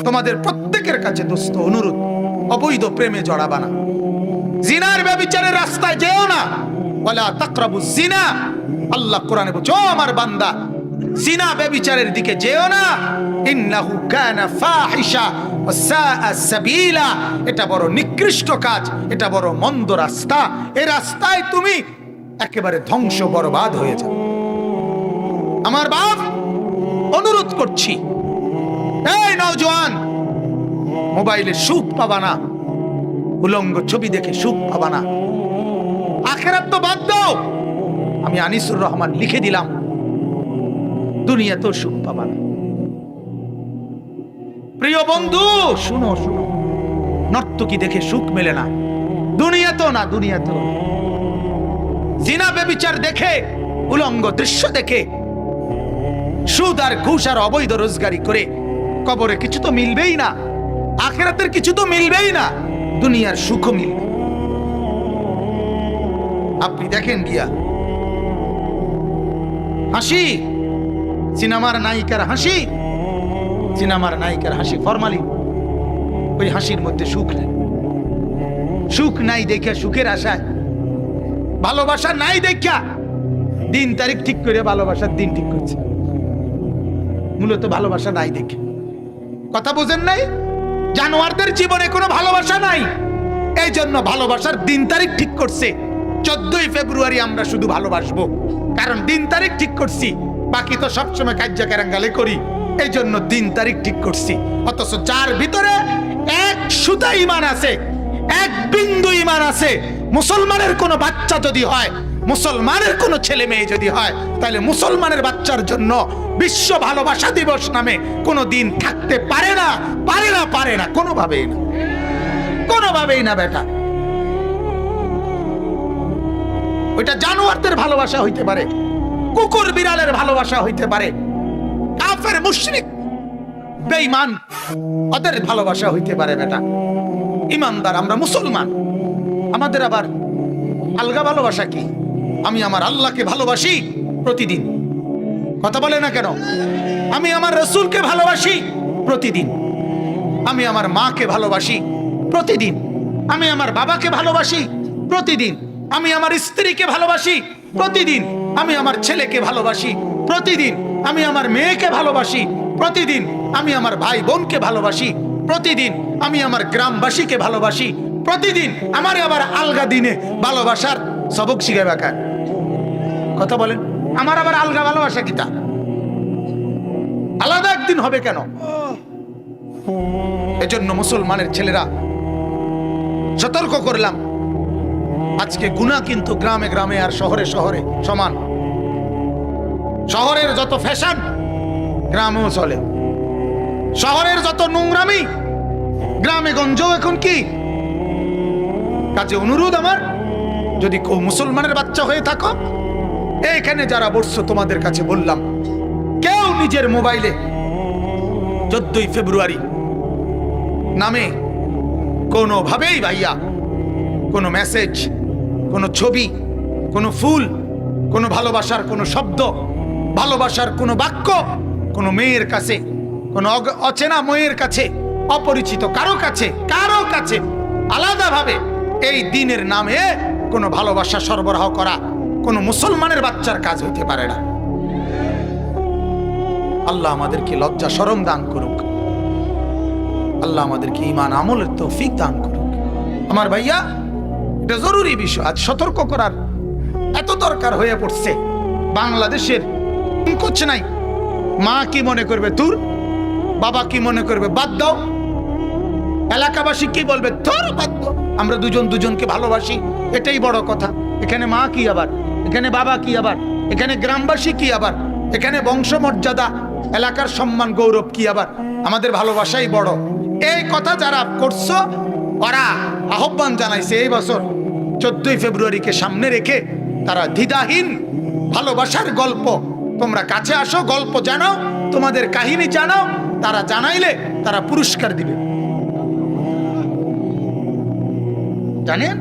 তোমাদের প্রত্যেকের কাছে দোস্ত অনুরোধ, অবৈধ প্রেমে জড়াবা না, জিনার ব্যভিচারের রাস্তায় যেও না। ওয়ালা তাকরাবুজ জিনা, আল্লাহ কোরআনে বলছে, ও আমার বান্দা, জিনা ব্যভিচারের দিকে যেও না। ইন্নাহু কানা ফাহিশা ওয়া সাআ সাবিলা, এটা বড় নিকৃষ্ট কাজ, এটা বড় মন্দ রাস্তা। এই রাস্তায় তুমি একেবারে ধ্বংস বরবাদ হয়ে যাবে। আমার বাপ, অনুরোধ করছি, এই নওজোয়ান, মোবাইলে সুখ পাবা না, উলঙ্গ ছবি দেখে সুখ পাবা না। আখিরাত তো বাদ দাও, আমি আনিসুর রহমান লিখে দিলাম, দুনিয়াতেও সুখ পাবা না। প্রিয় বন্ধু, শুনো শুনো, নর্তকী দেখে সুখ মেলে না, দুনিয়াতেও না, দুনিয়াতেও। জিনা ব্যভিচার দেখে, উলঙ্গ দৃশ্য দেখে, সুদ আর ঘুষ আর অবৈধ রোজগারি করে কবরে কিছু তো মিলবেই না, আখিরাতের কিছু তো মিলবেই না, দুনিয়ার সুখও মিলবে। আপনি দেখেন গিয়া হাসি, সিনেমার নায়িকার হাসি, সিনেমার নায়িকার হাসি ফরমালিন, ওই হাসির মধ্যে সুখ নেই। সুখ নাই দেখা সুখের আশায়, ভালোবাসা নাই দেখা দিন তারিখ ঠিক করে ভালোবাসার দিন ঠিক করছে, মূলত ভালোবাসা নাই দেখে। কথা বোঝেন নাই? জানোয়ারদের জীবনে কোনো ভালোবাসা নাই, এই জন্য ভালোবাসার দিন তারিখ ঠিক করছে 14ই ফেব্রুয়ারি আমরা শুধু ভালোবাসবো, কারণ দিন তারিখ ঠিক করছি, বাকি তো সবসময় কাজ্জা কেরাঙ্গালে করি, এই জন্য দিন তারিখ ঠিক করছি। অথচ যার ভিতরে এক সুতা ঈমান আছে, এক বিন্দু ঈমান আছে, মুসলমানের কোনো বাচ্চা যদি হয়, মুসলমানের কোনো ছেলে মেয়ে যদি হয়, তাহলে মুসলমানের বাচ্চার জন্য বিশ্ব ভালোবাসা দিবস নামে কোনো দিন থাকতে পারে না, পারে না, পারে না, কোনোভাবেই না, কোনোভাবেই না বেটা। ওইটা জানোয়ারদের ভালোবাসা হইতে পারে, কুকুর বিড়ালের ভালোবাসা হইতে পারে, কাফের মুশরিক বেঈমান ওদের ভালোবাসা হইতে পারে বেটা। ইমানদার আমরা মুসলমান, আমাদের আবার আলগা ভালোবাসা কি? আমি আমার আল্লাহকে ভালোবাসি প্রতিদিন, কথা বলে না কেন? আমি আমার রাসূলকে ভালোবাসি প্রতিদিন, আমি আমার মাকে ভালোবাসি প্রতিদিন, আমি আমার বাবাকে ভালোবাসি প্রতিদিন, আমি আমার স্ত্রীকে ভালোবাসি প্রতিদিন, আমি আমার ছেলেকে ভালোবাসি প্রতিদিন, আমি আমার মেয়েকে ভালোবাসি প্রতিদিন, আমি আমার ভাই বোনকে ভালোবাসি প্রতিদিন, আমি আমার গ্রামবাসীকে ভালোবাসি প্রতিদিন। আমার আবার আলগা দিনে ভালোবাসার সবক শিখে বেকার, কথা বলেন? আমার আবার আলগা ভালোবাসা কিতা? আলাদা একদিন হবে কেন? এজন্য মুসলমানের ছেলেরা সতর্ক করলাম, আজকে গুনাহ কিন্তু গ্রামে গ্রামে আর শহরে শহরে সমান। শহরের যত ফ্যাশন গ্রামেও চলে, শহরের যত নোংরামি গ্রামে গঞ্জেও এখন কি। কাজে অনুরোধ আমার, যদি কেউ মুসলমানের বাচ্চা হয়ে থাকো, এখানে যারা বসছো তোমাদের কাছে বললাম, কেউ নিজের মোবাইলে 14ই ফেব্রুয়ারি নামে কোনোভাবেই ভাইয়া কোনো মেসেজ, কোনো ছবি, কোনো ফুল, কোনো ভালোবাসার কোনো শব্দ, ভালোবাসার কোনো বাক্য কোনো মেয়ের কাছে, কোনো অচেনা মেয়ের কাছে, অপরিচিত কারো কাছে আলাদাভাবে এই দিনের নামে কোনো ভালোবাসা সরবরাহ করা কোনো মুসলমানের বাচ্চার কাজ হইতে পারে না। আল্লাহ আমাদেরকে লজ্জা শরম দান করুক, আল্লাহ আমাদেরকে ঈমান আমলের তৌফিক দান করুক। আমার ভাইয়া, এটা জরুরি বিষয়, আজ সতর্ক করার এত দরকার হয়ে পড়ছে। বাংলাদেশের করছে নাই, মা কি মনে করবে তোর, বাবা কি মনে করবে বাদ দাও, এলাকাবাসী কি বলবে তোর বাদ দাও। আমরা দুজন দুজনকে ভালোবাসি, এটাই বড় কথা। এখানে মা কি আবার, এখানে বাবা কি আবার, এখানে গ্রামবাসী কি আবার, এখানে বংশমর্যাদা, এলাকার সম্মান গৌরব কি আবার, আমাদের ভালোবাসাই বড়। এই কথা যারা করছো, ওরা আহ্বান জানাইছে এই বছর 14ই ফেব্রুয়ারিকে সামনে রেখে তারা দ্বিধাহীন ভালোবাসার গল্প, তোমরা কাছে আসো, গল্প জানাও, তোমাদের কাহিনী জানাও, তারা জানাইলে তারা পুরস্কার দিবে। জানেন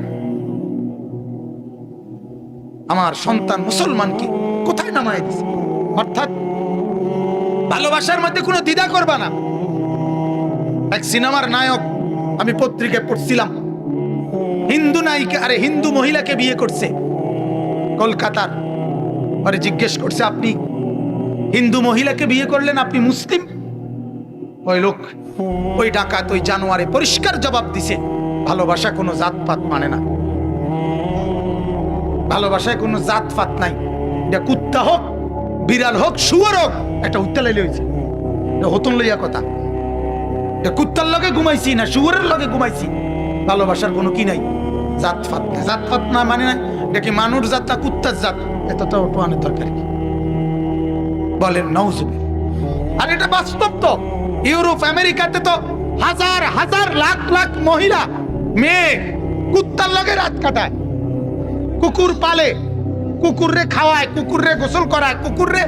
আমার সন্তান মুসলমানকে কোথায় নামায় দিছে? অর্থাৎ ভালোবাসার মধ্যে কোনো দ্বিধা করবা না, এক সিনেমার নায়ক, আমি পত্রিকায় পড়ছিলাম, হিন্দু নায়িকা, আরে হিন্দু মহিলাকে বিয়ে করছে কলকাতার। আরে জিজ্ঞেস করছে, আপনি হিন্দু মহিলাকে বিয়ে করলেন, আপনি মুসলিম? ওই লোক, ওই ডাকাত, ওই জানোয়ারে পরিষ্কার জবাব দিছে, ভালোবাসা কোনো জাতপাত মানে না, ভালোবাসায় কোনো জাতপাত নাই। এটা কুত্তা হোক, বিড়াল হোক, শুয়োর হোক, একটা উত্তা লাইলে হয়েছে, হতন লইয়া কথা। এটা কুত্তার লগে ঘুমাইছি না শুয়োরের লগে ঘুমাইছি, ভালোবাসার কোনো কি নাই, জাতপাত। জাতপাত না মানে না, এটা কি মানুষ জাত না কুত্তার জাত? এতটা ওটানের দরকার কি? বলেন নাউজুবিল্লাহ। আর এটা বাস্তব তো। ইউরোপ আমেরিকাতে তো হাজার হাজার লাখ লাখ মহিলা মেয়ে কুত্তার লগে রাত কাটায়, কুকুর পালে, কুকুররে খাওয়ায়, কুকুররে গোসল করায়, কুকুররে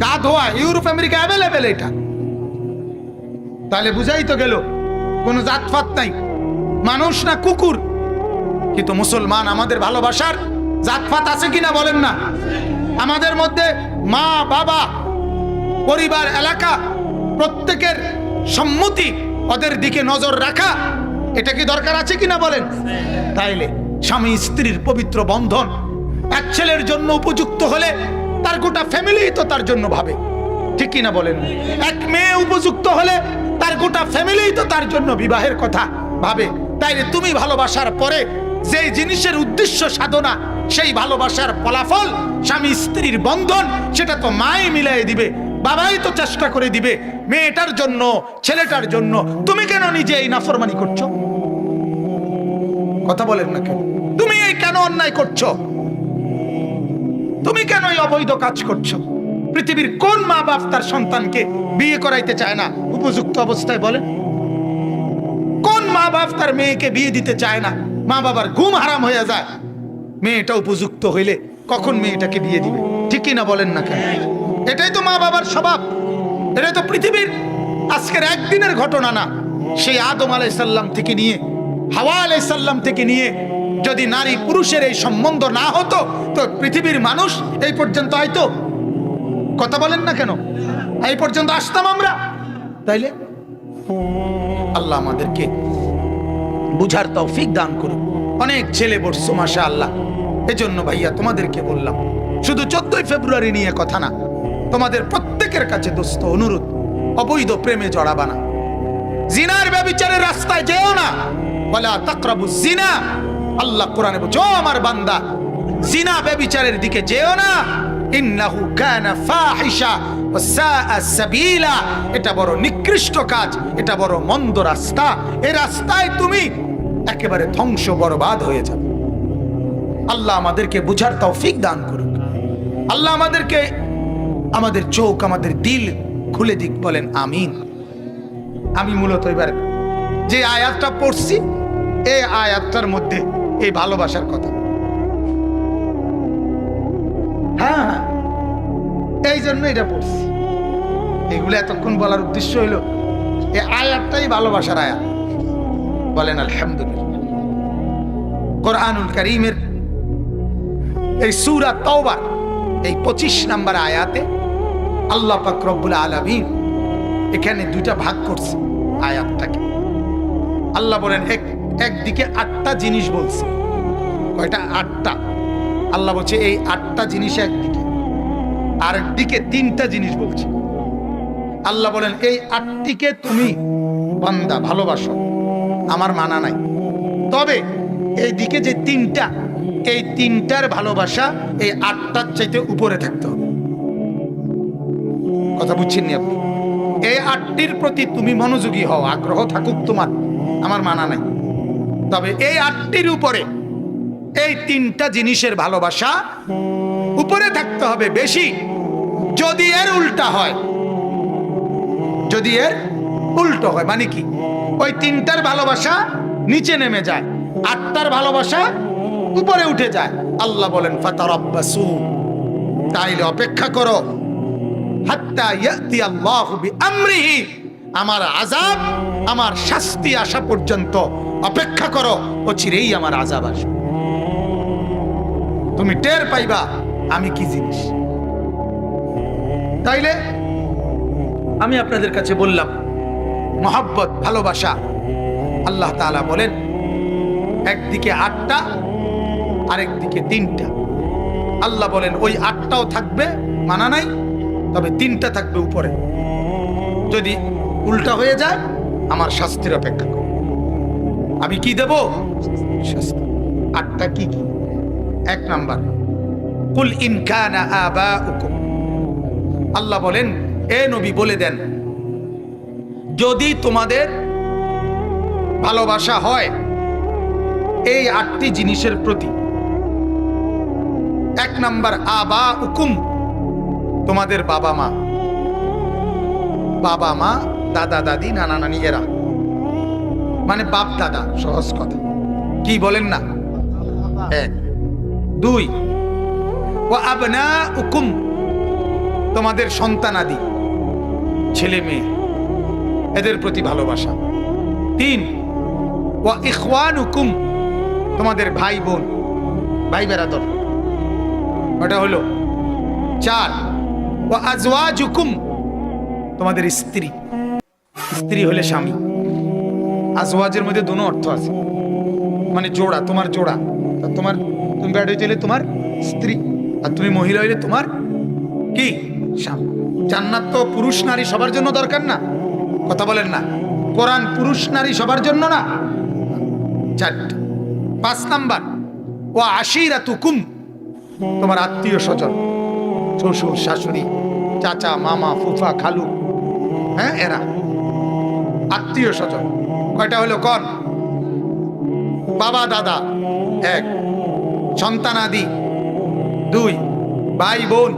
গা ধোয়ায়। ইউরোপ আমেরিকা অ্যাভেলেবেল এটা। তাহলে বুঝাই তো গেল কোনো জাতপাত নাই, মানুষ না কুকুর। কিন্তু মুসলমান, আমাদের ভালোবাসার জাতপাত আছে কিনা বলেন না? আমাদের মধ্যে মা বাবা পরিবার এলাকা প্রত্যেকের সম্মতি, ওদের দিকে নজর রাখা, এটা কি দরকার আছে কিনা বলেন? তাইলে স্বামী স্ত্রীর পবিত্র বন্ধন এক ছেলের জন্য উপযুক্ত হলে তার গোটা ফ্যামিলি তো তার জন্য ভাবে, ঠিক কিনা বলেন? এক মেয়ে উপযুক্ত হলে তার গোটা ফ্যামিলি তো তার জন্য বিবাহের কথা ভাবে। তাইলে তুমি ভালোবাসার পরে যে জিনিসের উদ্দেশ্য সাধনা, সেই ভালোবাসার ফলাফল স্বামী স্ত্রীর বন্ধন, সেটা তো মাই মিলাই দিবে, বাবাই তো চেষ্টা করে দিবে মেয়েটার জন্য, ছেলেটার জন্য। তুমি কেন নিজে এই নাফরমানি করছো? কথা বলেন না কেন? তুমি এই কেন অন্যায় করছো? তুমি কেন এই অবৈধ কাজ করছো? পৃথিবীর কোন মা বাপ তার সন্তানকে বিয়ে করাইতে চায় না উপযুক্ত অবস্থায়? বলেন, কোন মা বাপ তার মেয়েকে বিয়ে দিতে চায় না? মা বাবার ঘুম হারাম হয়ে যায়, মেয়েটা উপযুক্ত হইলে কখন মেয়েটাকে বিয়ে দিবে, ঠিক কিনা বলেন না কেন? এটাই তো মা বাবার স্বভাব, এটাই তো পৃথিবীর আজকের একদিনের ঘটনা না। সেই আদম আলাইসাল্লাম থেকে নিয়ে হাওয়া আলাইসাল্লাম থেকে নিয়ে যদি নারী পুরুষের এই সম্বন্ধ না হতো তো পৃথিবীর মানুষ এই পর্যন্ত আইতো? কথা বলেন না কেন? এই পর্যন্ত আসতাম আমরা? তাইলে আল্লাহ আমাদেরকে বুঝার তৌফিক দান করুন। অনেক ছেলে বসছো মাশাআল্লাহ। এজন্য ভাইয়া তোমাদেরকে বললাম, শুধু 14ই ফেব্রুয়ারি নিয়ে কথা না, তোমাদের প্রত্যেকের কাছে দোস্ত অনুরোধ, অবৈধ প্রেমে জড়াবা না, জিনার ব্যভিচারের রাস্তায় যেও না। ওয়ালা তাকরাবুজ জিনা, আল্লাহ কোরআনে বলছে, ও আমার বান্দা, জিনা ব্যভিচারের দিকে যেও না। ইন্নাহু কানা ফাহিশা ওয়া সাআ সাবিলা, এটা বড় নিকৃষ্ট কাজ, এটা বড় মন্দ রাস্তা। এই রাস্তায় তুমি একেবারে ধ্বংস বরবাদ হয়ে যাবে। আল্লাহ আমাদেরকে বুঝার তৌফিক দান করুক। আল্লাহ আমাদেরকে, আমাদের চোখ, আমাদের দিল খুলে দিক, বলেন আমিন। আমি মূলত এবার যে আয়াতটা পড়ছি, এই আয়াতটার মধ্যে এই ভালোবাসার কথা, হ্যাঁ এই জন্য এটা পড়ছি। এগুলো এতক্ষণ বলার উদ্দেশ্য হইল এই আয়াতটাই ভালোবাসার আয়াত। বলেন আলহামদুলিল্লাহ। কোরআনুল কারীমের এই সূরা তাওবার এই 25 নম্বর আয়াতে আল্লাহ পাক রব্বুল আলামিন এখানে দুইটা ভাগ করছে আয়াতটাকে। আল্লাহ বলেন একদিকে 8টা জিনিস বলছে। কয়টা? 8টা। আল্লাহ বলছে এই 8টা জিনিস একদিকে, আর একদিকে 3টা জিনিস বলছে। আল্লাহ বলেন এই 8টিকে তুমি বান্দা ভালোবাসো, আমার মানা নাই, তবে এই দিকে যে 3টা, এই 3টার ভালোবাসা এই 8টার চাইতে উপরে থাকতে হবে। কথা বুঝছেন নি আপনি? এই 8টির প্রতি তুমি মনোযোগী হও, আগ্রহ থাকুক তোমার, আমার মানা নাই, তবে এই 8টির উপরে এই 3টা জিনিসের ভালোবাসা উপরে থাকতে হবে বেশি। যদি এর উল্টা হয়, যদি এর উল্টো হয়, মানে কি? ওই 3টার ভালোবাসা নিচে নেমে যায়, 8টার ভালোবাসা উপরে উঠে যায়। আল্লাহ বলেন ফাতারাব্বাসু, তাইলে অপেক্ষা করো, হাত্তা ইয়াতি আল্লাহু বিআমরিহি, আমার আযাব, আমার শাস্তি আসা পর্যন্ত অপেক্ষা করো, অচিরেই আমার আযাব আসবে। তুমি টের পাইবা আমি কি জিনিস। তাইলে আমি আপনাদের কাছে বললাম মহব্বত, ভালোবাসা। আল্লাহ তাআলা বলেন একদিকে 8টা আরেকদিকে 3টা। আল্লাহ বলেন ওই 8টাও থাকবে, মানা নাই, তবে 3টা থাকবে উপরে। যদি উল্টা হয়ে যায় আমার শাস্তির অপেক্ষা করো। আমি কি দেব? শাস্তি। 8টা কি কি? 1 নাম্বার, কুল ইন কানা আবাউকুম। আল্লাহ বলেন এ নবী বলে দেন, যদি তোমাদের ভালোবাসা হয় এই 8টি জিনিসের প্রতি। 1 নাম্বার আবাউকুম, তোমাদের বাবা মা। বাবা মা, দাদা দাদি, নানা নানি, এরা মানে বাপ দাদা, সহজ কথা। কি বলেন না? 1। 2 ওয়া আবনাউকুম, তোমাদের সন্তানাদি, ছেলে মেয়ে, এদের প্রতি ভালোবাসা। 3 ওয়া ইখওয়ানুকুম, তোমাদের ভাই বোন, ভাই বেরাদর, ওটা হলো। 4 ওয়া আজওয়াজুকুম, তোমাদের স্ত্রী। স্ত্রী হলে স্বামী। আজওয়াজের মধ্যে দুটো অর্থ আছে, মানে জোড়া, তোমার জোড়া। তুমি বেড হইলে তোমার স্ত্রী, আর তুমি মহিলা হইলে তোমার কি? স্বামী। জান্নাত তো পুরুষ নারী সবার জন্য দরকার না? কথা বলেন না? কোরআন পুরুষ নারী সবার জন্য না? 4টা। 5 নাম্বার ওয়া আশিরাতুকুম, তোমার আত্মীয় স্বজন, শ্বশুর শাশুড়ি, চাচা মামা ফুফা খালু, হ্যাঁ, এরা আত্মীয় স্বজন। কয়টা হলো? কন? বাবা দাদা 1, সন্তানাদি 2, ভাই বোন,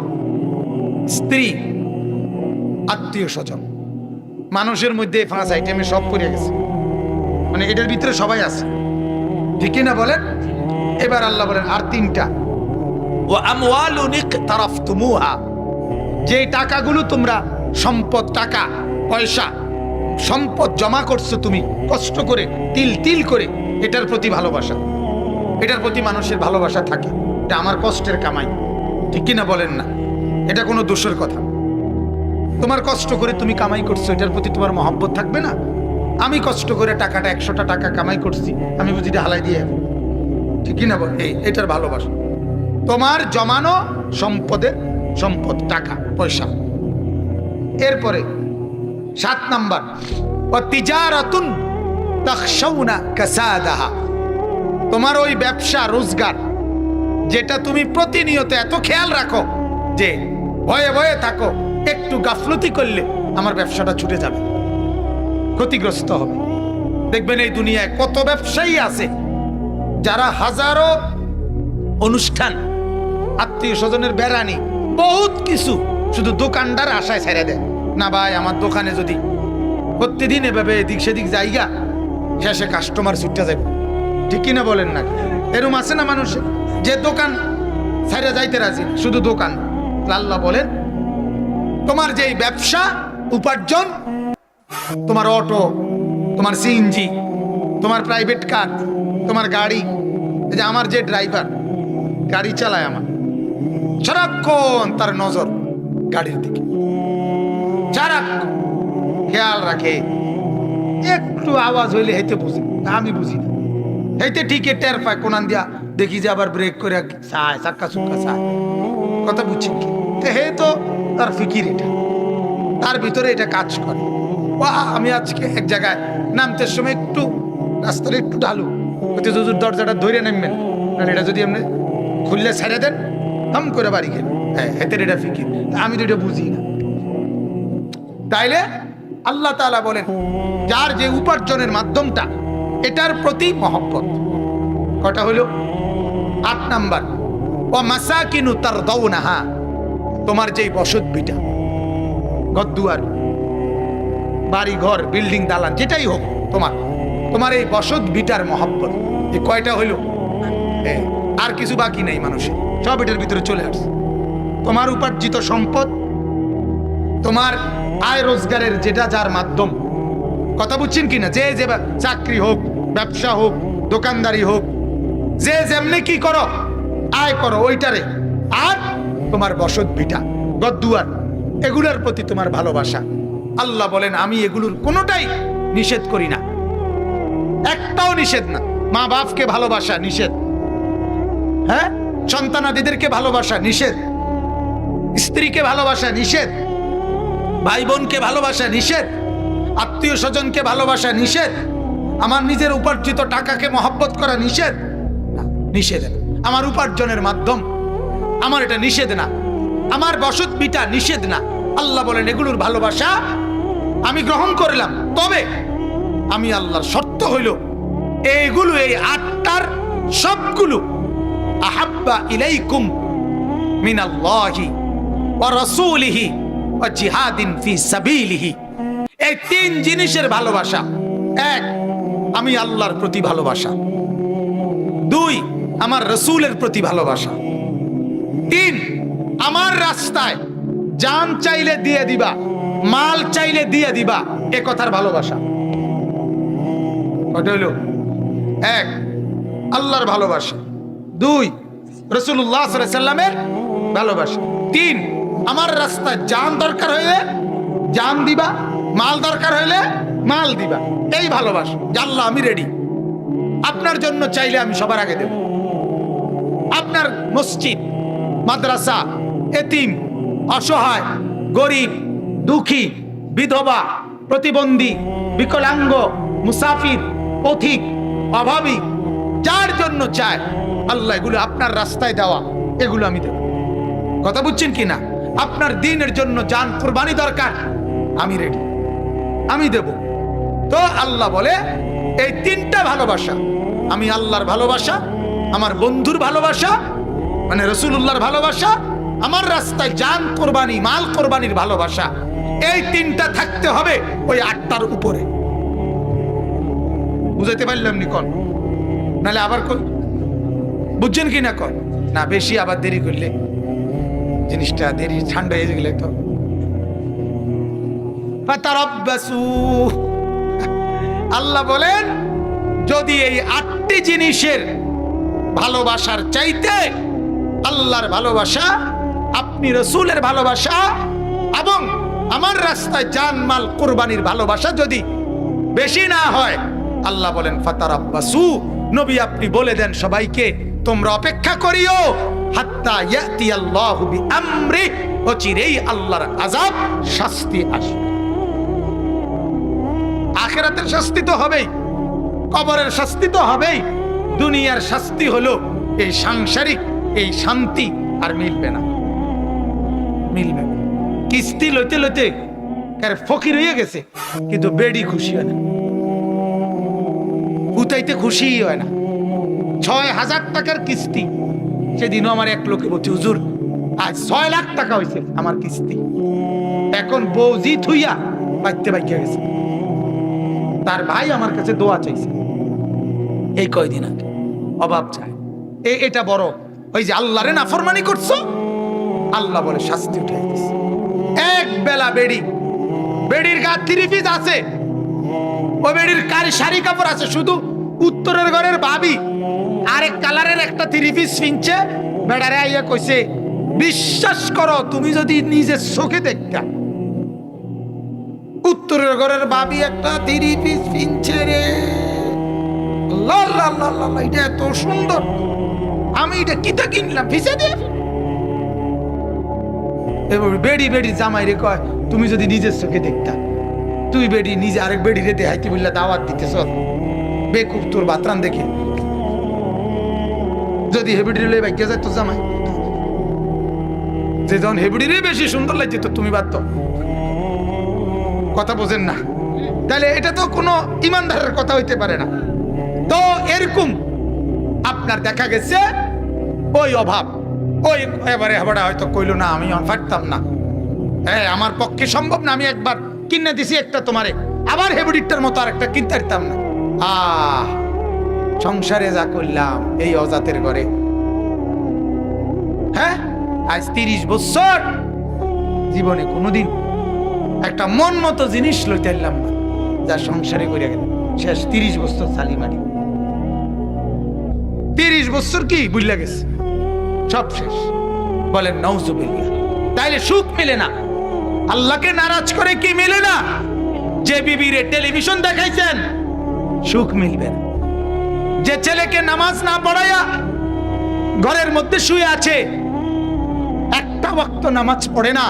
স্ত্রী, আত্মীয় স্বজন। মানুষের মধ্যে 5 আইটেমে সব পড়ে গেছে, মানে এটার ভিতরে সবাই আছে, ঠিক না বলেন? এবার আল্লাহ বলেন আর 3টা, ওয়া আমওয়ালুন ইকতারাফতুমুহা, যে টাকাগুলো তোমরা সম্পদ, টাকা পয়সা সম্পদ জমা করছো তুমি কষ্ট করে, তিল তিল করে, এটার প্রতি ভালোবাসা। এটার প্রতি মানুষের ভালোবাসা থাকে, এটা আমার কষ্টের কামাই, ঠিক কিনা বলেন না? এটা কোনো দোষের কথা। তোমার কষ্ট করে তুমি কামাই করছো, এটার প্রতি তোমার মহব্বত থাকবে না? আমি কষ্ট করে টাকাটা 100টা টাকা কামাই করছি, আমি বুঝি হালাই দিয়ে, ঠিক কিনা বল? এটার ভালোবাসা। তোমার জমানো সম্পদ, টাকা পয়সা। এরপরে 7 নাম্বার ওয়া তিজারাতুন তাখশাউনা কাসাদাহা, তোমার ওই ব্যবসা রোজগার যেটা তুমি প্রতিনিয়ত এত খেয়াল রাখো যে ভয়ে ভয়ে থাকো, একটু গাফলতি করলে আমার ব্যবসাটা ছুটে যাবে, ক্ষতিগ্রস্ত হবে। দেখবেন এই দুনিয়ায় কত ব্যবসায়ী আছে যারা হাজারো অনুষ্ঠান, আত্মীয় স্বজনের বেড়ানি, বহুত কিছু শুধু দোকানদার আশায় ছেড়ে দেয়। না ভাই, আমার দোকানে যদি প্রতিদিন এভাবে এদিক সেদিক জায়গা, শেষে কাস্টমার ছুটতে যাবে, ঠিক কিনা বলেন না? এরম আছে না মানুষের, যে দোকান ছেড়ে যাইতে রাজি, শুধু দোকান। আল্লাহ বলেন তোমার যেই ব্যবসা উপার্জন, তোমার অটো, তোমার সিএনজি, তোমার প্রাইভেট কার, তোমার গাড়ি, এই যে আমার যে ড্রাইভার গাড়ি চালায়, আমার সারাক্ষণ তার নজর গাড়ির দিকে, সারাক্ষণ খেয়াল রাখে। একটু আওয়াজ হইলে হেঁটে বুঝি, আমি বুঝি না, হেঁটে ঠিকই টের পায়, কোনান দিয়া দেখি যে আবার ব্রেক করে চায়, চাক্কা চুক্কা চায়, কথা বুঝছেন কি? হে তো তার ফিকির, এটা তার ভিতরে এটা কাজ করে। আমি আজকে এক জায়গায় নামতে সময় একটু রাস্তাটা একটু ঢালু, যদি দরজাটা ধরে নামবেন, এটা যদি আপনি খুললে ছেড়ে দেন, হাম করে বাড়ি গেল। হ্যাঁ, হেতের এটা ফিকির, আমি তো এটা বুঝি না। তাইলে আল্লাহ তাআলা বলেন যার যে উপার্জনের মাধ্যমটা, এটার প্রতি মহব্বত। কটা হলো? 8 নাম্বার ওয়া মাসাকিনু তারদাউনাহা, তোমার যেই বসত ভিটা, ঘরদুয়ার, বাড়ি ঘর, বিল্ডিং দালান, যেটাই হোক, তোমার এই বসত ভিটার মহব্বত। এই কয়টা হইল? আর কিছু বাকি নেই মানুষের, সব এটার ভিতরে চলে আসছে। তোমার উপার্জিত সম্পদ, তোমার আয় রোজগারের যেটা যার মাধ্যম, কথা বুঝছেন কিনা? যে চাকরি হোক, ব্যবসা হোক, দোকানদারি হোক, যে যেমনি কি করো, আয় করো ওইটারে। আর তোমার বসত ভিটা, ঘরদুয়ার, এগুলোর প্রতি তোমার ভালোবাসা। আল্লাহ বলেন আমি এগুলোর কোনোটাই নিষেধ করি না, একটাও নিষেধ না। মা বাপকে ভালোবাসা নিষেধ, হ্যাঁ, সন্তানাদিদেরকে ভালোবাসা নিষেধ, স্ত্রীকে ভালোবাসা নিষেধ, ভাই বোনকে ভালোবাসা নিষেধ, আত্মীয় স্বজনকে ভালোবাসা নিষেধ, আমার নিজের উপার্জিত টাকাকে মহব্বত করা নিষেধ না, নিষেধ। আমার উপার্জনের মাধ্যম, আমার এটা নিষেধ না, আমার বসত বিটা নিষেধ না। আল্লাহ বলেন এগুলোর ভালোবাসা আমি গ্রহণ করলাম, তবে আমি আল্লাহর শর্ত হইল এইগুলো, এই 8টার সবগুলো আহাব্বা ইলাইকুম মিনাল্লাহি ওয়া রাসূলিহি ওয়া জিহাদিন ফি সাবিলিহি। এই 3 জিনিসের ভালোবাসা। 1, আমি আল্লাহর প্রতি ভালোবাসা। 2, আমার রাসূলের প্রতি ভালোবাসা। 3, আমার রাস্তায় জান চাইলে দিয়ে দিবা, মাল চাইলে দিয়ে দিবা, এ কথার ভালোবাসা। কত হইল? 1, আল্লাহর ভালোবাসা। 2, রাসূলুল্লাহ সাল্লাল্লাহু আলাইহি সাল্লামের ভালোবাসা। 3, আমার রাস্তায় জান দরকার হইলে জান দিবা, মাল দরকার হইলে মাল দিবা, এই ভালোবাসা। আল্লাহ আমি রেডি, আপনার জন্য চাইলে আমি সবার আগে দেব। আপনার মসজিদ, মাদ্রাসা, এতিম, অসহায়, গরিব, দুঃখী, বিধবা, প্রতিবন্ধী, বিকলাঙ্গ, মুসাফির, পথিক, অভাবী, যার জন্য চায় আল্লাহ এগুলো আপনার রাস্তায় দেওয়া, এগুলো আমি দেব। কথা বুঝছেন কিনা? আপনার দ্বীনের জন্য জান কুরবানি দরকার, আমি রেডি, আমি দেব। তো আল্লাহ বলে এই 3টা ভালোবাসা, আমি আল্লাহর ভালোবাসা, আমার বন্ধুর ভালোবাসা মানে রাসূলুল্লাহর ভালোবাসা, আমার রাস্তায় জান কোরবানি, মাল কোরবানির ভালোবাসা, এই 3টা থাকতে হবে ওই 8টার উপরে। বুঝাইতে পারলাম নি কোন? নালে আবার বুঝছেন কি না কোন? না বেশি আবার দেরি করলে জিনিসটা দেরি ঠান্ডা হয়ে গেলে তো ফাতারাব্বাসু। আল্লাহ বলেন যদি এই 8টি জিনিসের ভালোবাসার চাইতে আল্লাহর ভালোবাসা, আপনি রাসূলের ভালোবাসা এবং আমার রাস্তায় জান মাল কুরবানির ভালোবাসা যদি বেশি না হয়, আল্লাহ বলেন ফাতারাব্বাসু, নবী আপনি বলে দেন সবাইকে তোমরা অপেক্ষা করিও হাত্তা ইয়াতি আল্লাহু বিআমরি, অচিরেই আল্লাহর আযাব, শাস্তি আসবে। আখিরাতের শাস্তি তো হবেই, কবরের শাস্তি তো হবেই, দুনিয়ার শাস্তি হলো এই সাংসারিক এই শান্তি আর মিলবে না, মিলবে না। কিস্তি লইতে লইতে ফকির হয়ে গেছে, কিন্তু বেডি খুশি হয় না, উতাইতে খুশি হয় না। ৬,০০০ টাকার কিস্তি, সেদিনও আমার এক লোকে বলছে হুজুর আজ ৬ লাখ টাকা হয়েছে আমার কিস্তি। এখন বউ জি থুইয়া বাইতে বাইকে গেছে, তার ভাই আমার কাছে দোয়া চাইছে এই কয়দিন আগে, অভাব চায়। এটা বড়, ওই যে আল্লাহরে নাফরমানি করছো, আল্লাহ বলে শাস্তি উঠাই দিছে। এক বেলা বেড়ি, বেড়ির গা 3 পিস আছে, ও বেড়ির শাড়ি কাপড় আছে, শুধু উত্তরের ঘরের ভাবি আরেক কালারের একটা 3 পিস কিনছে। বেড়ারে আইয়া কইছে বিশ্বাস করো তুমি যদি নিজের চোখে দেখতা, উত্তরের ঘরের ভাবি একটা 3 পিস কিনছে রে, আল্লাহ আল্লাহ আল্লাহ, এটা এত সুন্দর, আমি এটা কিতা কিনলাম ফিসে দিয়ে। বেড়ি বেড়ি জামাই রে কয় তুমি যদি নিজের চোখে দেখতা, তুই বেড়ি নিজে আরেক বেড়ি রে দেখাইতে বললা দাওয়াত দিতেছ, বেকুব তোর বাতরান দেখে। যদি হেবিডি রে ভাগ্য যায় তো জামাই, যে যখন হেবিডি রে বেশি সুন্দর লাগছে তো তুমি বাদ। কথা বোঝেন না? তাহলে এটা তো কোনো ইমানদারের কথা হইতে পারে না। তো এরকম আপনার দেখা গেছে ওই অভাব, ওই এবারে হেবাটা হয়তো কইলো না আমি পারতাম না, আমার পক্ষে সম্ভব না, আমি একবার কিনে দিছি একটা তোমারে, আবার হেবুডিটার মতো আর একটা কিনতে পারতাম না। সংসারে যা করলাম এই অজাতের ঘরে, হ্যাঁ আজ 30 বছর জীবনে কোনোদিন একটা মন মতো জিনিস লইতে পারলাম না, যা সংসারে করে গেল শেষ। 30 বছর চালি মারি, 30 বছর কি বুঝলা গেছে, সব শেষ। বলেন নাউজুবিল্লাহ। তাইলে সুখ মিলে না, আল্লাহকে নারাজ করে কি মিলে না? যে বিবিরে টেলিভিশন দেখাইছেন সুখ মিলবে না। যে ছেলেকে নামাজ না পড়াইয়া ঘরের মধ্যে শুয়ে আছে, একটা ওয়াক্ত নামাজ পড়ে না,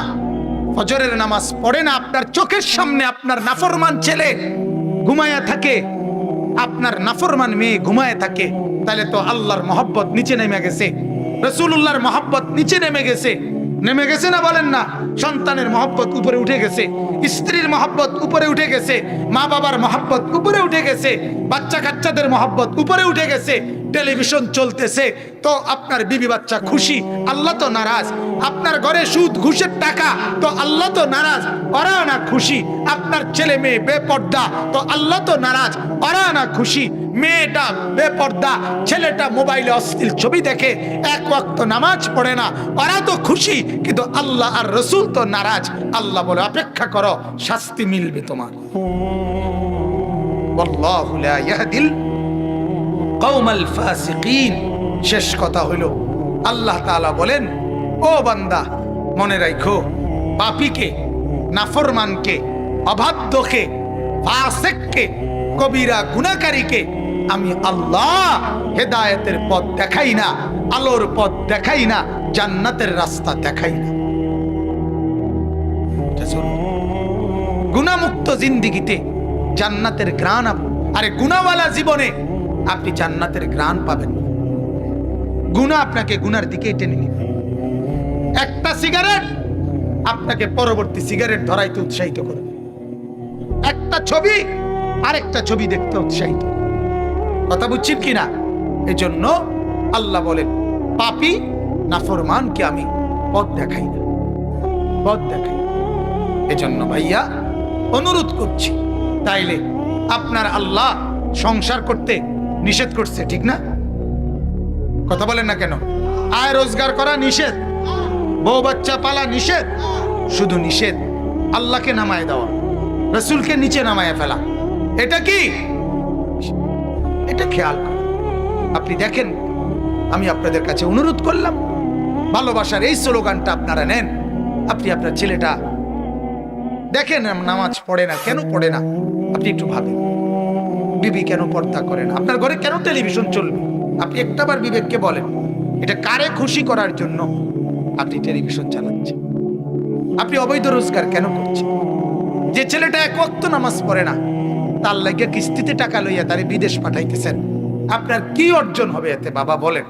ফজরের নামাজ পড়ে না, আপনার চোখের সামনে আপনার নাফরমান ছেলে ঘুমায়া থাকে, আপনার নাফরমান মেয়ে ঘুমায় থাকে, তাহলে তো আল্লাহর মহব্বত নিচে নেমে গেছে, রাসূলুল্লাহর মহব্বত নিচে নেমে গেছে। নেমে গেছে না বলেন না? সন্তানের মহব্বত উপরে উঠে গেছে, স্ত্রীর মহব্বত উপরে উঠে গেছে, মা বাবার মহব্বত উপরে উঠে গেছে, বাচ্চা কাচ্চাদের মহব্বত উপরে উঠে গেছে। টেলিভিশন চলতেছে তো আপনার বিবি বাচ্চা খুশি, আল্লাহ তো নারাজ। আপনার ঘরে সুদ ঘুষের টাকা তো আল্লাহ তো নারাজ, ওরা না খুশি। আপনার ছেলে মেয়ে বেপর্দা তো আল্লাহ তো নারাজ, ওরা না খুশি। মেয়েটা বেপর্দা, ছেলেটা মোবাইলে অশ্লীল ছবি দেখে, এক ওয়াক্ত নামাজ পড়ে না, ওরা তো খুশি, কিন্তু আল্লাহ আর রসুল তো নারাজ। আল্লাহ বলে অপেক্ষা করো, শাস্তি মিলবে তোমার। আল্লাহু লা ইয়াহদিল কওমাল ফাসিকিন। শেষ কথা হইল, আল্লাহ তাআলা বলেন, ও বান্দা মনে রাখো, পাপীকে, নাফরমানকে, অবাধ্যকে, ফাসিককে, কবিরা গুনাহকারীকে আমি আল্লাহ হেদায়েতের পথ দেখাই না, আলোর পথ দেখাই না, জান্নাতের রাস্তা দেখাই না। গুনাহমুক্ত জিন্দেগিতে জান্নাতের ঘ্রাণ, আরে গুনাহওয়ালা জীবনে আপনি জান্নাতের ঘ্রাণ পাবেন। গুনাহ আপনাকে গুনার দিকে টেনে নেবে। একটা সিগারেট আপনাকে পরবর্তী সিগারেট ধরাইতে উৎসাহিত করবে। একটা ছবি আরেকটা ছবি দেখতে উৎসাহিত। কথা বুঝছেন কিনা? এই জন্য আল্লাহ বলেন, পাপী নাফরমানকে আমি পথ দেখাই না, পথ দেখাই। এজন্য ভাইয়া অনুরোধ করছি, তাইলে আপনার আল্লাহ সংসার করতে নিষেধ করছে, ঠিক না? কথা বলেন না কেন? আয় রোজগার করা নিষেধ, বউ বাচ্চা পালা নিষেধ, শুধু নিষেধ আল্লাহকে নামায় দেওয়া, রসুলকে নিচে নামায় ফেলা। এটা কি? এটা খেয়াল করেন। আপনি দেখেন, আমি আপনাদের কাছে অনুরোধ করলাম, ভালোবাসার এই স্লোগানটা আপনারা নেন। আপনি আপনার ছেলেটা দেখেন নামাজ পড়ে না, কেন পড়ে না? আপনি একটু ভাবেন, বিবি কেন পর্দা করে না? আপনার ঘরে কেন টেলিভিশন চলবে? আপনি একটাবার বিবেককে বলেন, এটা কারে খুশি করার জন্য আপনি টেলিভিশন চালাচ্ছেন? আপনি অবৈধ রোজগার কেন করছেন? যে ছেলেটা এক ওয়াক্ত নামাজ পড়ে না, তার লাগে কিস্তিতে টাকা লইয়া তারে বিদেশ পাঠাইতেছেন, আপনার কি অর্জন হবে এতে? বাবা বলেন,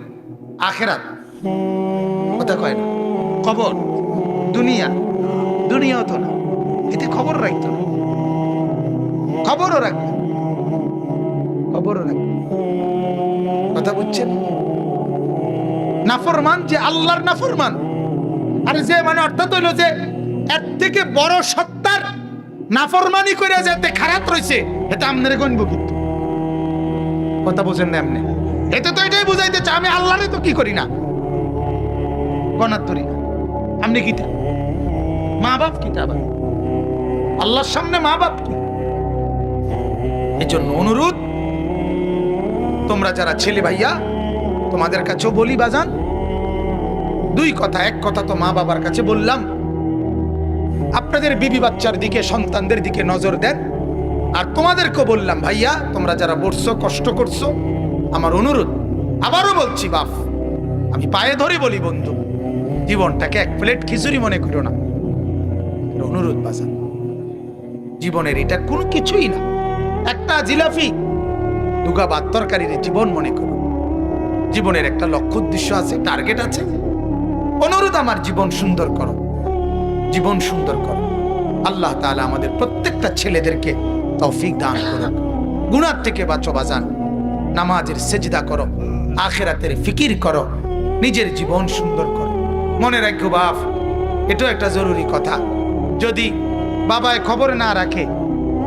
আখেরাত কথা কয় না, কবর, দুনিয়া, দুনিয়াও তো না, এতে খবর রাখতো না, খবরও রাখবে, খবরও রাখবে। কথা বুঝছেন? নাফরমান যে আল্লাহর নাফরমান, আর যে মানে অর্থাৎ হইল যে এর থেকে বড় সত্তার নাফরমানি করে যেতে খারাপ রয়েছে, এটা আপনার গণব কিন্তু। কথা বুঝেন না? এমনি এতে তো এটাই বুঝাইতে চাই, আমি আল্লাহরে তো কি করি না, গণার ধরি না। আপনি কি মা বাপ কি? আবার আল্লাহর সামনে মা বাপ কি? এই জন্য অনুরোধ, তোমরা যারা ছেলে ভাইয়া, তোমাদের কাছেও বলি বাজান, দুই কথা। এক কথা তো মা বাবার কাছে বললাম, আপনাদের বিবি বাচ্চার দিকে, সন্তানদের দিকে নজর দেন। আর তোমাদেরকেও বললাম, ভাইয়া তোমরা যারা বসছো, কষ্ট করছো, আমার অনুরোধ, আবারও বলছি বাপ, আমি পায়ে ধরে বলি, বন্ধু, জীবনটাকে এক প্লেট খিচুড়ি মনে করো না। অনুরোধ বাজান, জীবনের এটা কোনো কিছুই না, একটা জিলাপি, দুগা ভাত তরকারির জীবন মনে করো। জীবনের একটা লক্ষ্য উদ্দেশ্য আছে, টার্গেট আছে। অনুরোধ, আমার জীবন সুন্দর করো, জীবন সুন্দর করো। আল্লাহ তাআলা আমাদের প্রত্যেকটা ছেলেদেরকে তৌফিক দান করুন। গুনাহ থেকে বাঁচো বাজান, নামাজের সেজদা করো, আখিরাতের ফিকির করো, নিজের জীবন সুন্দর করো। মনে রাখো বাপ, এটাও একটা জরুরি কথা, যদি বাবায় খবর না রাখে,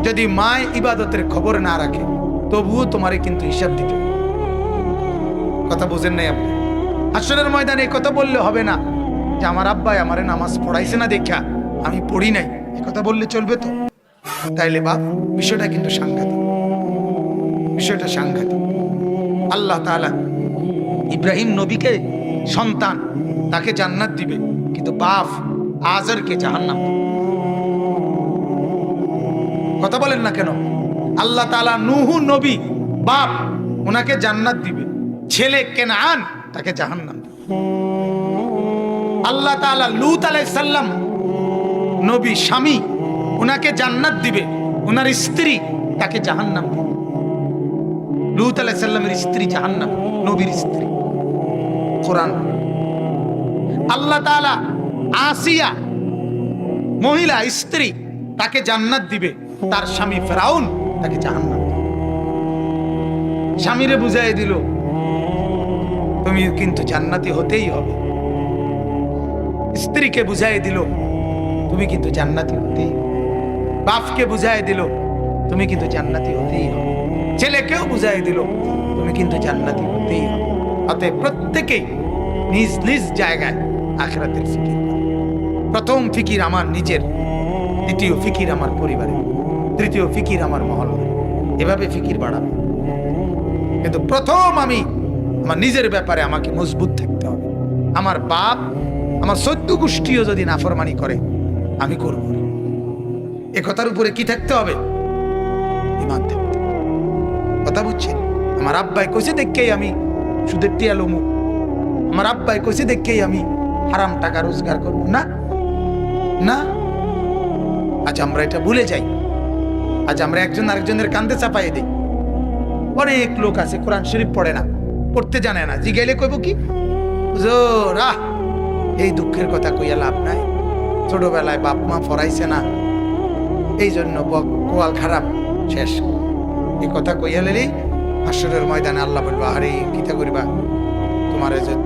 যদি মায় ইবাদতের খবর না রাখে, তবুও তোমারে কিন্তু হিসাব দিতে। কথা বুঝেন নাই আপনি? হাসরের ময়দানে এই কথা বললে হবে না যে আমার আব্বাই আমারে নামাজ পড়াইছে না দেখা আমি পড়ি নাই, এই কথা বললে চলবে তো? তাইলে বাপ, বিষয়টা কিন্তু সাংঘাতিক, বিষয়টা সাংঘাতিক। আল্লাহ তাআলা ইব্রাহিম নবীকে সন্তান, তাকে জান্নাত দিবে, কিন্তু বাপ আজরকে জাহান্নাম। কথা বলেন না কেন? আল্লাহ তাআলা নূহ নবী বাপ ওনাকে জান্নাত দিবে, ছেলে কেনান তাকে জাহান্নাম দিবে। আল্লাহ তাআলা লূত আলাইহিস সালাম নবী স্বামী ওনাকে জান্নাত দিবে, ওনার স্ত্রী তাকে জাহান্নাম দিবে। লূত আলাইহিস সালামের স্ত্রী জাহান্নাম, নবীর স্ত্রী। কোরআন। আল্লাহ তাআলা আসিয়া মহিলা স্ত্রী তাকে জান্নাত দিবে, তার স্বামী ফেরাউন তাকে জাহান্নাম দিবে। স্বামীরে বুঝাই দিল তুমি কিন্তু জান্নাতি হতেই হবে, স্ত্রীকে বুঝাই দিল তুমি কিন্তু জান্নাতি হতেই হবে, বাপকে বুঝাই দিল তুমি কিন্তু জান্নাতি হতেই হবে, ছেলেকেও বুঝাই দিল তুমি কিন্তু জান্নাতি হতেই হবে। অতএব প্রত্যেকেই নিজ নিজ জায়গায় আখিরাতের ফিকির। প্রথম ফিকির আমার নিজের, দ্বিতীয় ফিকির আমার পরিবারের, তৃতীয় ফিকির আমার মহল্লা। এভাবে ফিকির বাড়াবে। কিন্তু প্রথম আমি আমার নিজের ব্যাপারে আমাকে মজবুত থাকতে হবে। আমার বাপ আমার 14 গোষ্ঠীও যদি নাফরমানি করে আমি করব না। এ কথার উপরে কি থাকতে হবে? ঈমান থাকতে হবে। কথা বুঝছেন? আমার আব্বাই কইছে দেখেই আমি সুদের টিয়া লমু, আমার আব্বাই কইছে দেখেই আমি হারাম টাকা রোজগার করব না, না। আজ আমরা এটা ভুলে যাই। আজ আমরা একজন আরেকজনের কান্দে চাপাই দিই। অনেক লোক আছে কোরআন শরীফ পড়ে না, পড়তে জানে না, জিগাইলে কইব কি হুজুর এই দুঃখের কথা কইয়া লাভ নাই, ছোটবেলায় বাপ মা পড়াইছে না এই জন্য কোয়াল খারাপ, শেষ। এই কথা কইয়া লেলি হাসরের ময়দানে আল্লাহ বলবা আরে কিতা করিবা,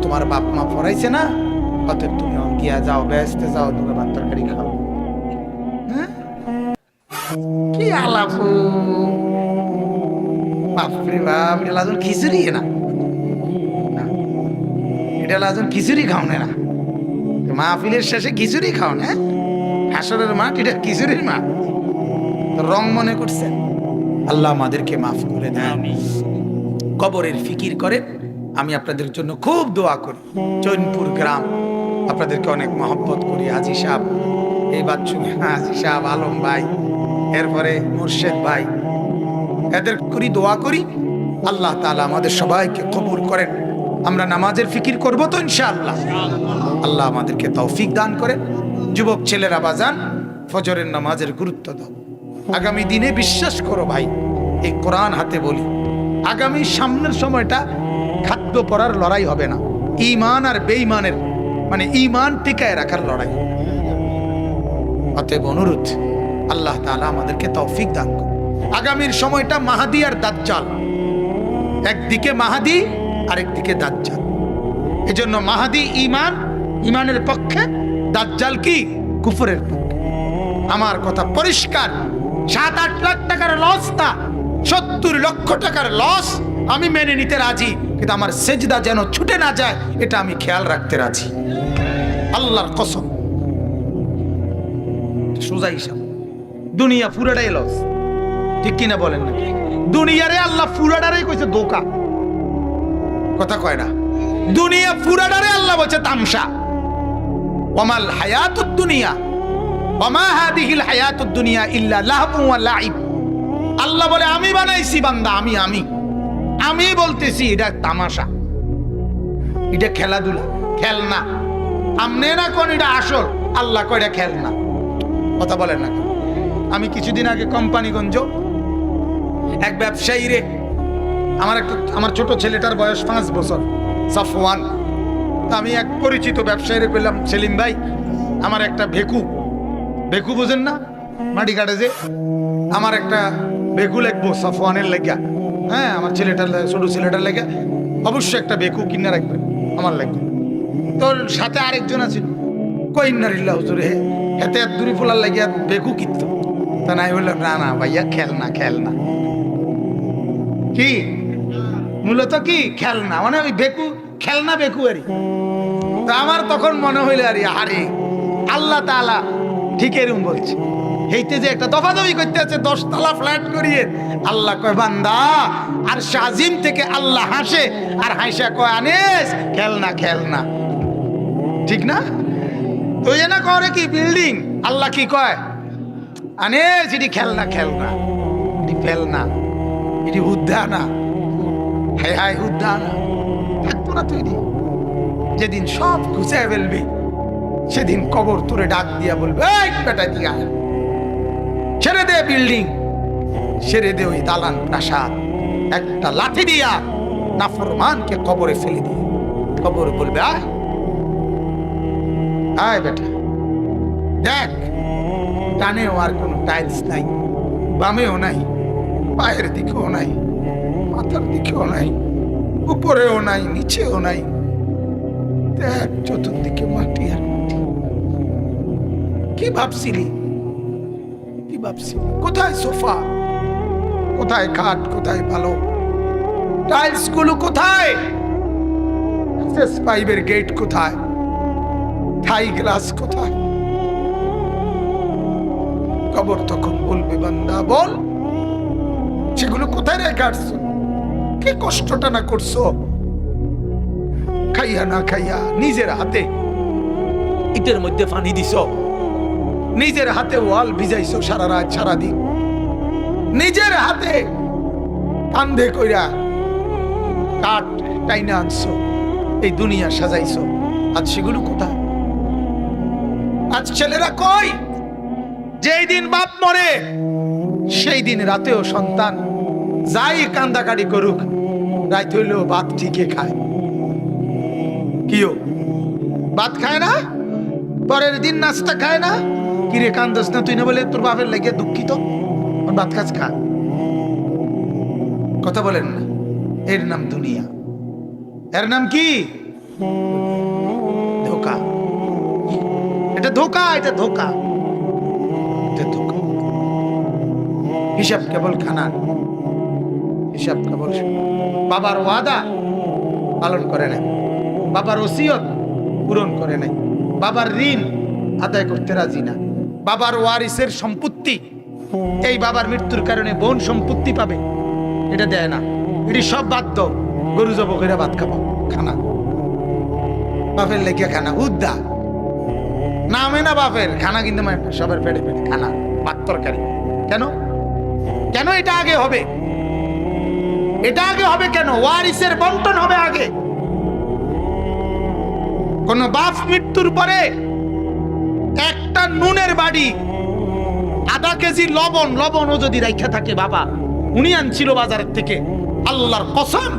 তোমার বাপ মা পড়াইছে না, অতএব তুমি গিয়া যাও, ব্যস্ত যাও, তুমি ভাত তরকারি খাও। হ্যাঁ কি আলাপ, বাপরে বাপ, এটা লাজন খিচুড়ি না, এটা লাজন খিচুড়ি খাওনে না, মাহফিলের শেষে খিচুড়ি খাও না, হাসরের মাঠ এটা খিচুড়ির মাঠ। রং মনে করছেন? আল্লাহ আমাদেরকে মাফ করে দেন। কবরের ফিকির করে আমি আপনাদের জন্য খুব দোয়া করি। চৈনপুর গ্রাম আপনাদেরকে অনেক মহব্বত করি। হাজী সাহেব, এই বাচ্চু হাজী সাহেব, আলম ভাই, এরপরে মুর্শেদ ভাই, এদের করি দোয়া করি আল্লাহ তাআলা আমাদের সবাইকে কবুল করেন। আমরা নামাজের ফিকির করব তো ইনশাআল্লাহ। আল্লাহ আমাদেরকে তৌফিক দান করেন। যুবক ছেলেরা বাজান, ফজরের নামাজের গুরুত্ব দাও। আগামী দিনে বিশ্বাস করো ভাই, এই কোরআন হাতে বলি, আগামী সামনের সময়টা খাদ্য পড়ার লড়াই হবে না, ঈমান আর বেঈমানের মানে ঈমান টিকায় রাখার লড়াই। অতএব অনুরোধ আল্লাহ তাআলা আমাদেরকে তৌফিক দান করুন। আগামীর সময়টা মাহাদি আর দাজ্জাল, একদিকে মাহাদি আরেকদিকে দাজ্জাল। এজন্য মাহাদি ঈমানের পক্ষে, দাজ্জাল কি কুফরের পক্ষে। আমার কথা পরিষ্কার, 7-8 লাখ টাকার লস না, 70 লক্ষ টাকার লস আমি মেনে নিতে রাজি, কিন্তু আমার সেজদা যেন ছুটে না যায় এটা আমি খেয়াল রাখতে রাজি, আল্লাহর কসম। সোজা হিসাব। দুনিয়া পুরাটাই লস, ঠিক কিনা বলেন না? দুনিয়ারে আল্লাহ পুরাটারে কইছে ধোঁকা, কথা কয় না? দুনিয়া পুরাটারে আল্লাহ বলছে তামসা। ওয়ামাল হায়াতুদ দুনিয়া ওয়ামা হাদিহিল হায়াতুদ দুনিয়া ইল্লা লাহবু ওয়া লাইব। আল্লাহ বলে আমি বানাইছি বান্দা, আমি বলতেছি এটা তামাশা, এটা খেলাধুলা, খেলনা। আমনে না কোন এটা আসল, আল্লাহ কয় এটা খেলনা। কথা বলেন না? আমি কিছুদিন আগে কোম্পানিগঞ্জ এক ব্যবসায়ী রে, আমার ছোট ছেলেটার বয়স 5 বছর, সাফওয়ান। আমি এক পরিচিত ব্যবসায়ী রে বললাম, সেলিম ভাই আমার একটা ভেকু বুঝেন না, মাটি কাটে যে, আমার একটা ভেকু লাগবো সাফওয়ানের লেগা। হ্যাঁ, আমার ছেলেটার ছোট ছেলেটার লেগা অবশ্যই একটা ভেকু কিনে রাখবেন, আমার লাগবে। তোর সাথে আরেকজন আছে, কইন্নারিল্লাহ হুজুর, হেতে দূরি ফোলার লাগিয়া ভেকু কিনতো। তা নাই বললাম না ভাইয়া, খেলনা কি মূলত কি খেলনা, মানে ওই ভেকু খেলনা ভেকু আরি। তা আমার তখন মনে হইলে আরে আল্লাহ তাআলা ঠিক এরকম বলছে, হেইতে যে একটা দফাদফি করতে আছে 10 তলা ফ্ল্যাট করিয়ে। আল্লাহ কয় বান্দা, আর শাজিম থেকে আল্লাহ হাসে, আর হাসা কয় আনিস খেলনা, ঠিক না? তো এ না করে কি বিল্ডিং, আল্লাহ কি কয় আনে যেটি খেলনা খেলনা, এটি ফেলনা, এটি উদ্যানা, হায় হায় উদ্যানা থাকতো না তৈরি। যেদিন সব ঘুষে ফেলবি সেদিন কবর তোরে ডাক দিয়া বলবে, এই বেটা দিয়া ছেড়ে দে বিল্ডিং, ছেড়ে দে ওই দালান প্রাসাদ, একটা লাঠি দিয়া নাফরমানকে কবরে ফেলে দিয়ে কবর বলবে, আয় আয় বেটা দেখ, ডানেও আর কোনো টাইলস নাই, বামেও নাই, পায়ের দিকেও নাই, মাথার দিকেও নাই, উপরেও নাই, নিচেও নাই, দেখ চতুর্দিকে মাটি আর মাটি। কি ভাবছিলি, কি ভাবছিলি? কোথায় সোফা, কোথায় খাট, কোথায় ভালো টাইলস গুলো, কোথায় পাইপের গেট, কোথায় থাই গ্লাস, কোথায়? কবর তখন বলবে, বান্দা বল সেগুলো কোথায় রেখে আসছো? কি কষ্টটা না করছো, খাইয়া না খাইয়া নিজের হাতে ইটের মধ্যে পানি দিছ, নিজের হাতে ওয়াল ভিজাইছো সারা রাত সারাদিন, নিজের হাতে কান্ধে কইরা কাঠ টাইনা আনছো, এই দুনিয়া সাজাইছো। আজ সেগুলো কোথায়? আজ ছেলেরা কই? যেই দিন বাপ মরে সেই দিন রাতেও সন্তান যাই কান্দাকাটি করুক, রাত হইলেও ভাত ঠিকই খায়। কিও ভাত খায় না, পরের দিন নাস্তা খায় না, কিরে কান্দস না তুই? না বলে তোর বাপের লেগে দুঃখিত, ভাত খাস খা। কথা বলেন না, এর নাম দুনিয়া, এর নাম কি? ধোকা। এটা ধোকা, এটা ধোকা, এটা ধোকা। হিসাব কেবল খানার, হিসাব কেবল বাবার ওয়াদা পালন করে নাই, বাবার ওসিয়ত পূরণ করে নাই, বাবার ঋণ আদায় করতে রাজি না, বাবার ওয়ারিসের সম্পত্তি, এই বাবার মৃত্যুর কারণে বোন সম্পত্তি পাবে, এটা দেয় না। এটি সব বাদ দাও, গরু জব করে ভাত খাবো, খানা বাপের লেগে খানা, উদ্দা নামে না বাপের খানা, কিন্তু সবার পেটে পেটে খানা, ভাত তরকারি। কেন কেন এটা আগে হবে? এটা আগে হবে কেন? ওয়ারিসের বন্টন হবে আগে। কোন বাপ মৃত্যুর পরে একটা নুনের বাড়ি, আধা কেজি লবণ, লবণও যদি রাখা থাকে, বাবা উনি আনছিল বাজারের থেকে, আল্লাহর কসম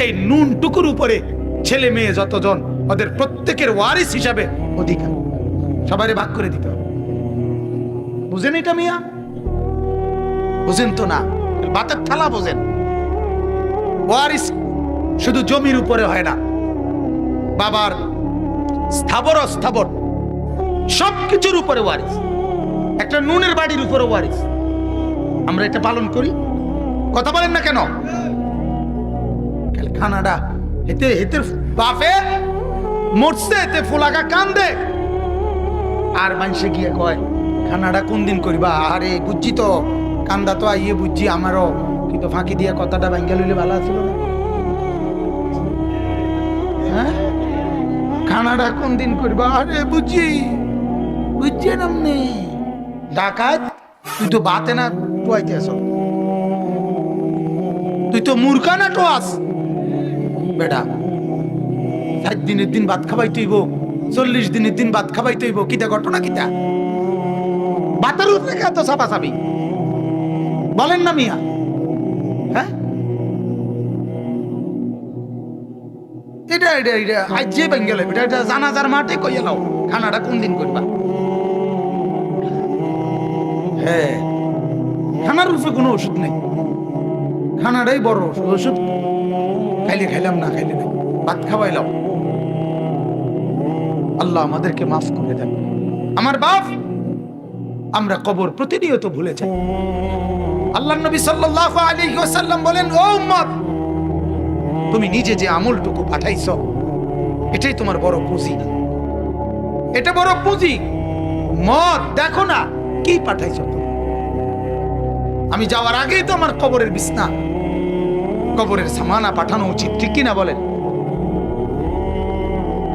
এই নুন টুকুর উপরে ছেলে মেয়ে যতজন, ওদের প্রত্যেকের ওয়ারিস হিসাবে অধিকার, সবারে ভাগ করে দিতে হবে। বুঝেন এটা মিয়া? বুঝেন তো না, ভাতের থালা বোঝেন। ওয়ারিস শুধু জমির উপরে হয় না, বাবার স্থাবর অস্থাবর সবকিছুর উপরে ওয়ারিস, একটা নুনের বাড়ির উপরে ওয়ারিস। আমরা এটা পালন করি, কথা বলেন না কেন? খানাটা হেতে হেতে বাপে মরছে, এতে ফুলাকা কান্দে, আর মানুষে গিয়ে কয় খানাটা কোন দিন করিবা? আরে বুঝছি তো, কান্দা তো আইয়ে বুঝছি আমারও, কিন্তু ফাঁকি দিয়া কথাটা ভাঙ্গা লইলে ভালো ছিল না। হ্যাঁ, খানাটা কোন দিন করবা? আরে বুঝছি বুঝছি নামনি ডাকাত, তুই তো বাতে না টুয়াইতে আস, তুই তো মূর্খা না টোয়াস বেটা। 60 দিনের দিন ভাত খাবাই তৈব, 40 দিনের দিন ভাত খাবাই তৈব, কিতা ঘটনা কিতা? বাতার উপরে এত চাপা চাবি বলেন না মিয়া? হ্যাঁ, এটা এটা এটা আজ যে বেঙ্গেলে এটা জানাজার মাঠে কইয়া লাও খানাটা কোন দিন করবা। হ্যাঁ, খানার রূপে কোনো ওষুধ নেই, খানাটাই বড় ওষুধ। ওষুধ খাইলে খাইলাম, না খাইলে না, ভাত খাওয়াইলাম। আল্লাহ আমাদেরকে মাফ করে দেন। আমার বাপ, আমরা কবর প্রতিনিয়ত ভুলে যাই। আল্লাহর নবী সাল্লাল্লাহু আলাইহি ওয়াসাল্লাম বলেন, ও উম্মত, তুমি নিজে যে আমলটুকু পাঠাইছো এটাই তোমার বড় পুঁজি, এটা বড় পুঁজি। মত দেখো না কি পাঠাইছো। আমি যাওয়ার আগেই তো আমার কবরের বিছনা, কবরের সামানা পাঠানো উচিত, ঠিক কিনা বলেন?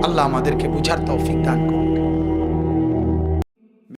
আল্লাহ আমাদেরকে বুঝার তৌফিক দান করুন।